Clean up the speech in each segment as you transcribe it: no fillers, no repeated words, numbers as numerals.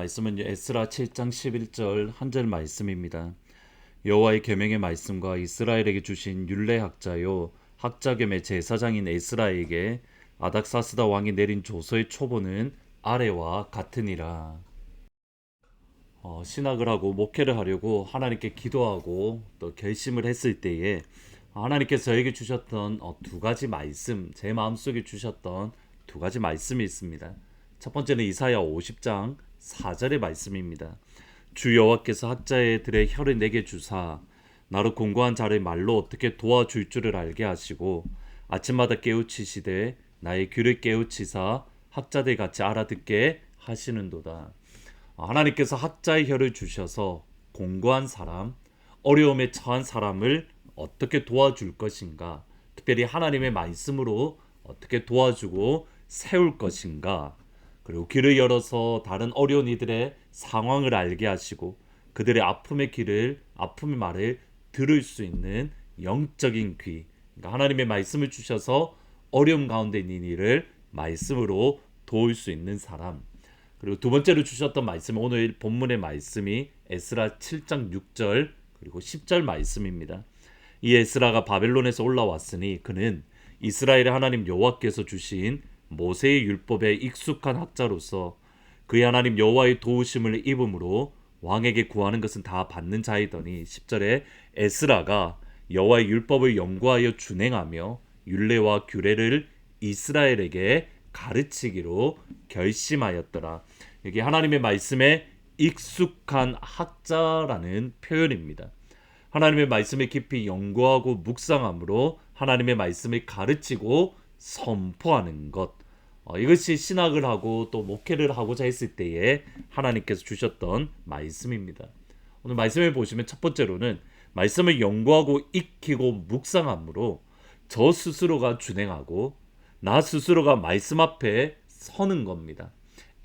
말씀은 에스라 7장 11절 한 절 말씀입니다. 여호와의 계명의 말씀과 이스라엘에게 주신 율례 학자요 학자 겸의 제사장인 에스라에게 아닥사스다 왕이 내린 조서의 초본은 아래와 같으니라. 신학을 하고 목회를 하려고 하나님께 기도하고 또 결심을 했을 때에 하나님께서 저에게 주셨던 두 가지 말씀, 제 마음속에 주셨던 두 가지 말씀이 있습니다. 첫 번째는 이사야 50장 4절의 말씀입니다. 주 여호와께서 학자들의 혀를 내게 주사 나로 공고한 자를 말로 어떻게 도와줄 줄을 알게 하시고 아침마다 깨우치시되 나의 귀를 깨우치사 학자들 같이 알아듣게 하시는도다. 하나님께서 학자의 혀를 주셔서 공고한 사람, 어려움에 처한 사람을 어떻게 도와줄 것인가, 특별히 하나님의 말씀으로 어떻게 도와주고 세울 것인가, 그리고 귀를 열어서 다른 어려운 이들의 상황을 알게 하시고 그들의 아픔의 말을 들을 수 있는 영적인 귀, 그러니까 하나님의 말씀을 주셔서 어려움 가운데 있는 이를 말씀으로 도울 수 있는 사람. 그리고 두 번째로 주셨던 말씀, 오늘 본문의 말씀이 에스라 7장 6절 그리고 10절 말씀입니다. 이 에스라가 바벨론에서 올라왔으니 그는 이스라엘의 하나님 여호와께서 주신 모세의 율법에 익숙한 학자로서 그의 하나님 여호와의 도우심을 입음으로 왕에게 구하는 것은 다 받는 자이더니 10절에 에스라가 여호와의 율법을 연구하여 준행하며 율례와 규례를 이스라엘에게 가르치기로 결심하였더라. 여기 하나님의 말씀에 익숙한 학자라는 표현입니다. 하나님의 말씀을 깊이 연구하고 묵상함으로 하나님의 말씀을 가르치고 선포하는 것, 이것이 신학을 하고 또 목회를 하고자 했을 때에 하나님께서 주셨던 말씀입니다. 오늘 말씀을 보시면 첫 번째로는 말씀을 연구하고 익히고 묵상함으로 저 스스로가 준행하고 나 스스로가 말씀 앞에 서는 겁니다.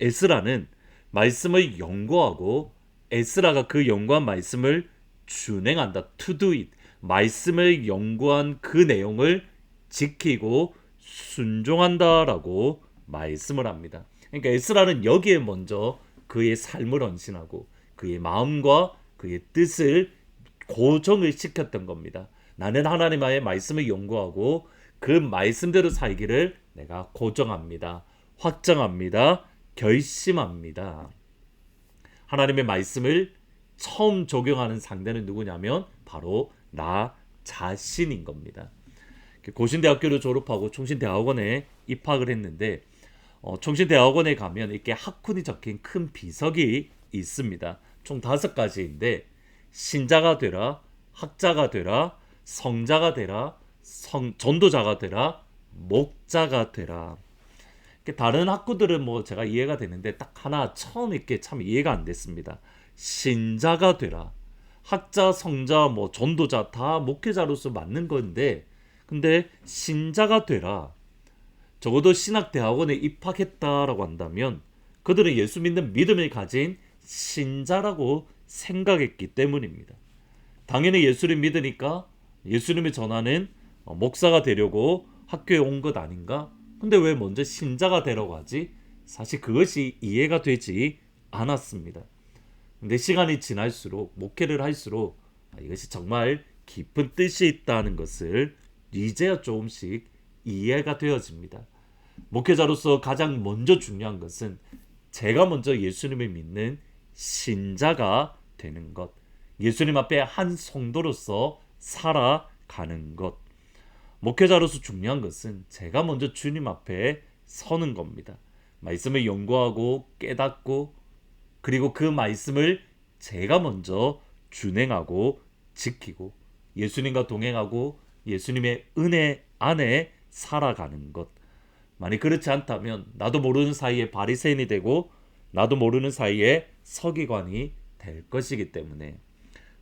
에스라는 말씀을 연구하고 에스라가 그 연구한 말씀을 준행한다. To do it. 말씀을 연구한 그 내용을 지키고 순종한다라고 말씀을 합니다. 그러니까 에스라는 여기에 먼저 그의 삶을 헌신하고 그의 마음과 그의 뜻을 고정을 시켰던 겁니다. 나는 하나님의 말씀을 연구하고 그 말씀대로 살기를 내가 고정합니다. 확정합니다. 결심합니다. 하나님의 말씀을 처음 적용하는 상대는 누구냐면 바로 나 자신인 겁니다. 고신대학교를 졸업하고 총신대학원에 입학을 했는데 총신대학원에 가면 이렇게 학훈이 적힌 큰 비석이 있습니다. 총 5가지인데 신자가 되라, 학자가 되라, 성자가 되라, 전도자가 되라, 목자가 되라. 다른 학구들은 제가 이해가 되는데 딱 하나 처음 이렇게 참 이해가 안 됐습니다. 신자가 되라. 학자, 성자, 전도자 다 목회자로서 맞는 건데 근데 신자가 되라. 적어도 신학대학원에 입학했다라고 한다면 그들은 예수 믿는 믿음을 가진 신자라고 생각했기 때문입니다. 당연히 예수를 믿으니까 예수님을 전하는 목사가 되려고 학교에 온 것 아닌가? 근데 왜 먼저 신자가 되라고 하지? 사실 그것이 이해가 되지 않았습니다. 근데 시간이 지날수록 목회를 할수록 이것이 정말 깊은 뜻이 있다는 것을 이제야 조금씩 이해가 되어집니다. 목회자로서 가장 먼저 중요한 것은 제가 먼저 예수님을 믿는 신자가 되는 것, 예수님 앞에 한 성도로서 살아가는 것. 목회자로서 중요한 것은 제가 먼저 주님 앞에 서는 겁니다. 말씀을 연구하고 깨닫고 그리고 그 말씀을 제가 먼저 준행하고 지키고 예수님과 동행하고 예수님의 은혜 안에 살아가는 것. 만약 그렇지 않다면 나도 모르는 사이에 바리새인이 되고 나도 모르는 사이에 서기관이 될 것이기 때문에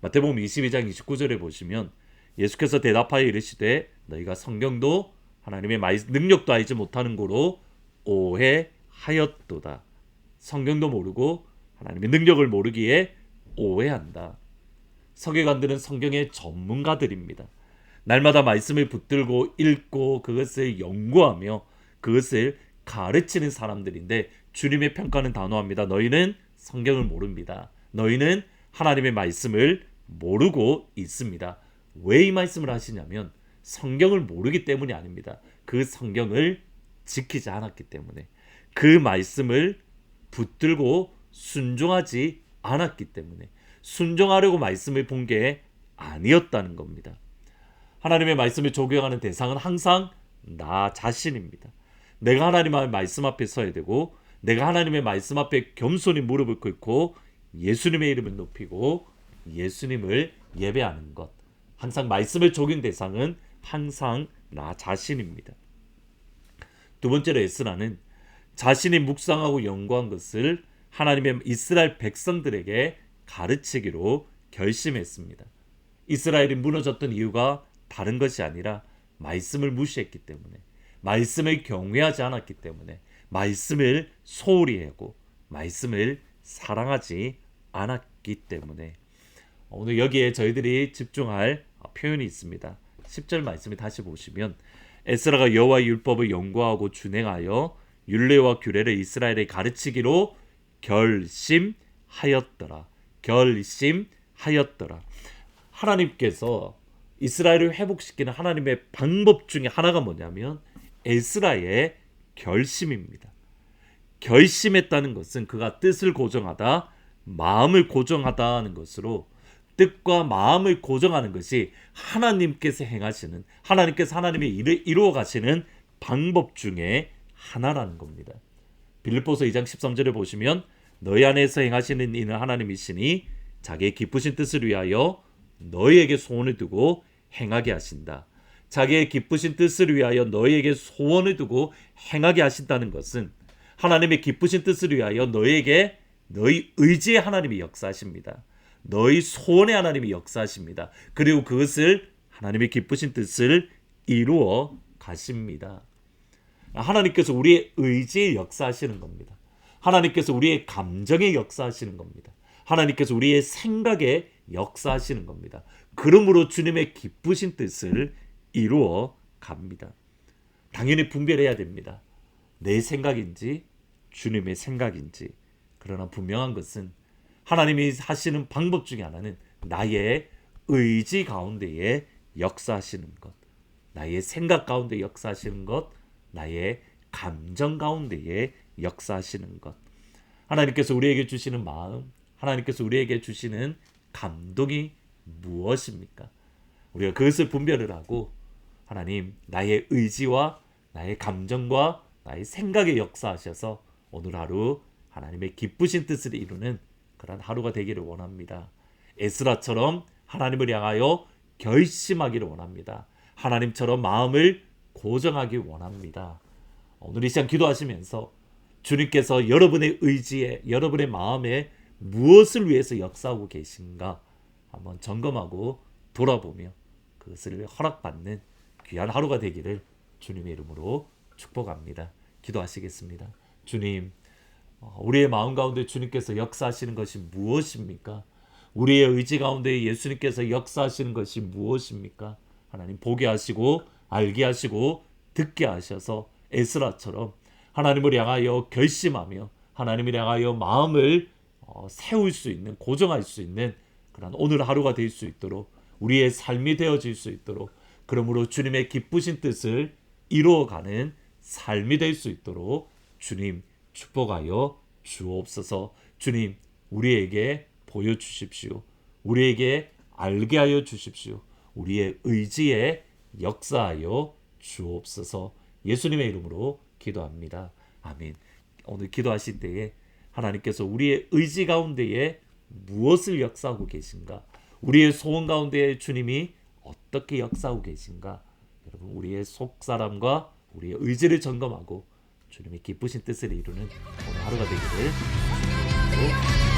마태복음 22장 29절에 보시면 예수께서 대답하여 이르시되 너희가 성경도 하나님의 능력도 알지 못하는 고로 오해하였도다. 성경도 모르고 하나님의 능력을 모르기에 오해한다. 서기관들은 성경의 전문가들입니다. 날마다 말씀을 붙들고 읽고 그것을 연구하며 그것을 가르치는 사람들인데 주님의 평가는 단호합니다. 너희는 성경을 모릅니다. 너희는 하나님의 말씀을 모르고 있습니다. 왜 이 말씀을 하시냐면 성경을 모르기 때문이 아닙니다. 그 성경을 지키지 않았기 때문에, 그 말씀을 붙들고 순종하지 않았기 때문에, 순종하려고 말씀을 본 게 아니었다는 겁니다. 하나님의 말씀을 적용하는 대상은 항상 나 자신입니다. 내가 하나님의 말씀 앞에 서야 되고, 내가 하나님의 말씀 앞에 겸손히 무릎을 꿇고 예수님의 이름을 높이고 예수님을 예배하는 것. 항상 말씀을 적용 대상은 항상 나 자신입니다. 두 번째로 에스라는 자신이 묵상하고 연구한 것을 하나님의 이스라엘 백성들에게 가르치기로 결심했습니다. 이스라엘이 무너졌던 이유가 다른 것이 아니라 말씀을 무시했기 때문에, 말씀을 경외하지 않았기 때문에, 말씀을 소홀히 하고 말씀을 사랑하지 않았기 때문에. 오늘 여기에 저희들이 집중할 표현이 있습니다. 10절 말씀을 다시 보시면, 에스라가 여호와의 율법을 연구하고 준행하여 율례와 규례를 이스라엘에 가르치기로 결심하였더라. 결심하였더라. 하나님께서 이스라엘을 회복시키는 하나님의 방법 중에 하나가 뭐냐면 에스라의 결심입니다. 결심했다는 것은 그가 뜻을 고정하다, 마음을 고정하다는 것으로, 뜻과 마음을 고정하는 것이 하나님께서 행하시는, 하나님께서 하나님의 일을 이루어 가시는 방법 중에 하나라는 겁니다. 빌립보서 2장 13절에 보시면, 너희 안에서 행하시는 이는 하나님이시니 자기의 기쁘신 뜻을 위하여 너희에게 소원을 두고 행하게 하신다. 자기의 기쁘신 뜻을 위하여 너희에게 소원을 두고 행하게 하신다는 것은 하나님의 기쁘신 뜻을 위하여 너희에게, 너희 의지의 하나님이 역사하십니다. 너희 소원의 하나님이 역사하십니다. 그리고 그것을 하나님의 기쁘신 뜻을 이루어 가십니다. 하나님께서 우리의 의지에 역사하시는 겁니다. 하나님께서 우리의 감정에 역사하시는 겁니다. 하나님께서 우리의 생각에 역사하시는 겁니다. 그러므로 주님의 기쁘신 뜻을 이루어 갑니다. 당연히 분별해야 됩니다. 내 생각인지 주님의 생각인지. 그러나 분명한 것은 하나님이 하시는 방법 중에 하나는 나의 의지 가운데에 역사하시는 것, 나의 생각 가운데 역사하시는 것, 나의 감정 가운데에 역사하시는 것. 하나님께서 우리에게 주시는 마음, 하나님께서 우리에게 주시는 감동이 무엇입니까? 우리가 그것을 분별을 하고, 하나님, 나의 의지와 나의 감정과 나의 생각에 역사하셔서 오늘 하루 하나님의 기쁘신 뜻을 이루는 그런 하루가 되기를 원합니다. 에스라처럼 하나님을 향하여 결심하기를 원합니다. 하나님처럼 마음을 고정하기 원합니다. 오늘 이 시간 기도하시면서 주님께서 여러분의 의지에, 여러분의 마음에 무엇을 위해서 역사하고 계신가 한번 점검하고 돌아보며 그것을 허락받는 귀한 하루가 되기를 주님의 이름으로 축복합니다. 기도하시겠습니다. 주님, 우리의 마음 가운데 주님께서 역사하시는 것이 무엇입니까? 우리의 의지 가운데 예수님께서 역사하시는 것이 무엇입니까? 하나님, 보게 하시고 알게 하시고 듣게 하셔서 에스라처럼 하나님을 향하여 결심하며 하나님을 향하여 마음을 세울 수 있는, 고정할 수 있는 그런 오늘 하루가 될 수 있도록, 우리의 삶이 되어질 수 있도록, 그러므로 주님의 기쁘신 뜻을 이루어가는 삶이 될 수 있도록 주님 축복하여 주옵소서. 주님, 우리에게 보여주십시오. 우리에게 알게 하여 주십시오. 우리의 의지에 역사하여 주옵소서. 예수님의 이름으로 기도합니다. 아멘. 오늘 기도하실 때에 하나님께서 우리의 의지 가운데에 무엇을 역사하고 계신가? 우리의 소원 가운데에 주님이 어떻게 역사하고 계신가? 여러분, 우리의 속사람과 우리의 의지를 점검하고 주님의 기쁘신 뜻을 이루는 오늘 하루가 되기를 주님으로